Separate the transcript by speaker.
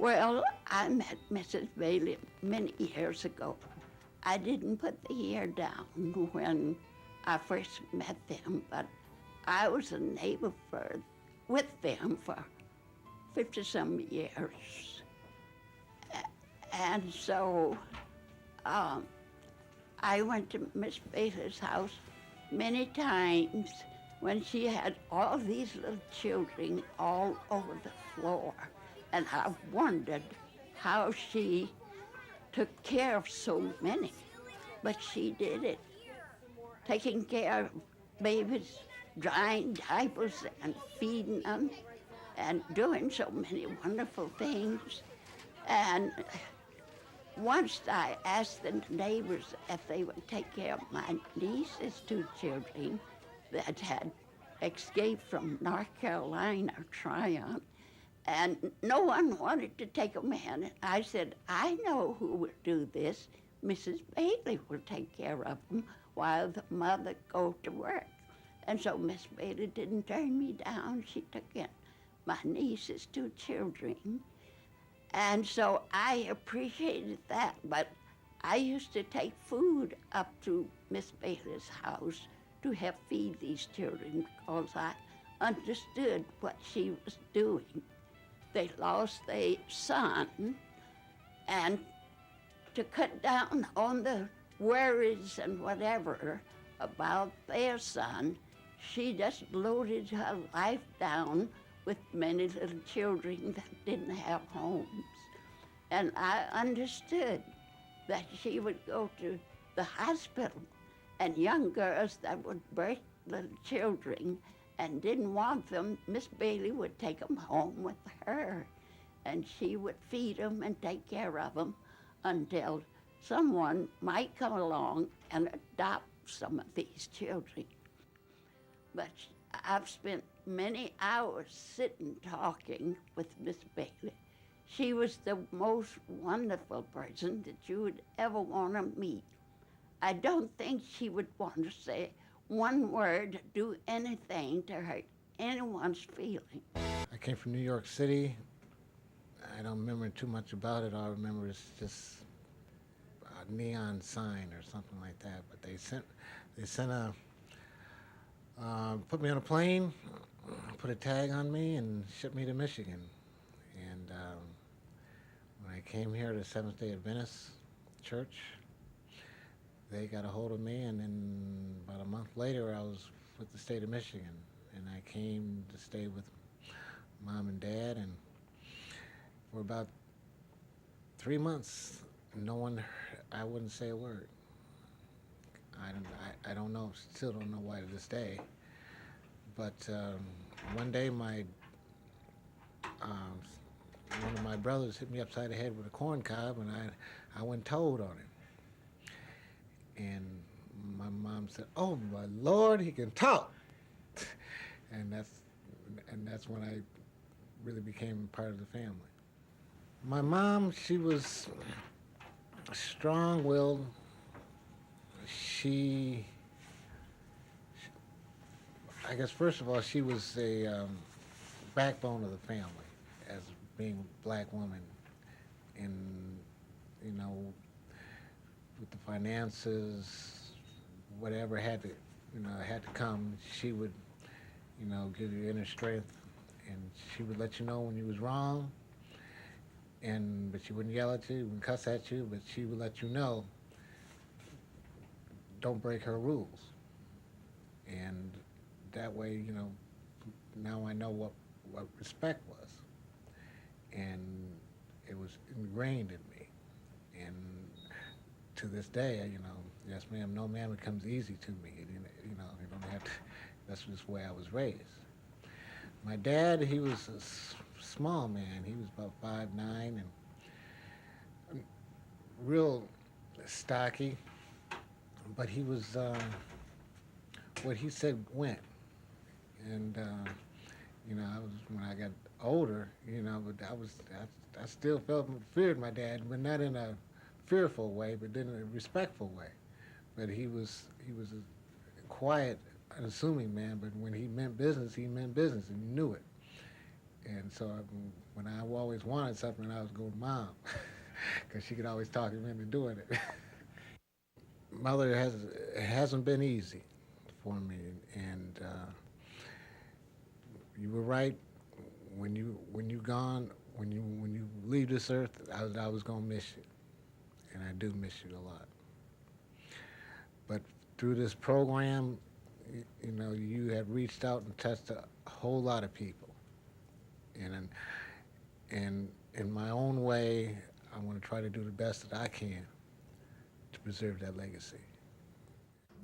Speaker 1: Well, I met Mrs. Bailey many years ago. I didn't put the year down when I first met them, but I was a neighbor with them for 50-some years. And so I went to Miss Bailey's house many times when she had all these little children all over the floor. And I wondered how she took care of so many. But she did it, taking care of babies, drying diapers and feeding them, and doing so many wonderful things. And once I asked the neighbors if they would take care of my niece's two children that had escaped from North Carolina, Tryon, and no one wanted to take them in. And I said, I know who will do this. Mrs. Bailey will take care of them while the mother goes to work. And so Miss Bailey didn't turn me down. She took in my niece's two children. And so I appreciated that. But I used to take food up to Miss Bailey's house to help feed these children because I understood what she was doing. They lost their son, and to cut down on the worries and whatever about their son, she just loaded her life down with many little children that didn't have homes. And I understood that she would go to the hospital, and young girls that would birth little children and didn't want them, Miss Bailey would take them home with her, and she would feed them and take care of them until someone might come along and adopt some of these children. But I've spent many hours sitting talking with Miss Bailey. She was the most wonderful person that you would ever want to meet. I don't think she would want to say one word, do anything to hurt anyone's feeling.
Speaker 2: I came from New York City. I don't remember too much about it. All I remember is just a neon sign or something like that. But they sent put me on a plane, put a tag on me, and shipped me to Michigan. And when I came here to Seventh-day Adventist Church, they got a hold of me, and then about a month later, I was with the state of Michigan, and I came to stay with Mom and Dad, and for about 3 months, I wouldn't say a word. I don't know, still don't know why to this day, but one day one of my brothers hit me upside the head with a corn cob, and I went toad on him. And my mom said, "Oh my Lord, he can talk," and that's when I really became part of the family. My mom, she was strong-willed. I guess first of all, she was a backbone of the family as being a black woman, and with the finances, whatever had to come, she would, give you inner strength, and she would let you know when you was wrong, but she wouldn't yell at you, wouldn't cuss at you, but she would let you know, don't break her rules. And that way, now I know what respect was. And it was ingrained in me. And to this day, yes, ma'am, no man becomes easy to me. You don't have to, that's just the way I was raised. My dad, he was a small man. He was about 5'9", and real stocky, but he was, what he said went. And, when I got older, but I still feared my dad, but not in a fearful way, but in a respectful way. But he was a quiet, unassuming man, but when he meant business, and he knew it. And so when I always wanted something, I was go to mom because she could always talk him into doing it. Mother has it hasn't been easy for me, and you were right when you gone when you leave this earth. I was gonna miss you, and I do miss you a lot. But through this program, you know, you have reached out and touched a whole lot of people, and in my own way, I want to try to do the best that I can to preserve that legacy.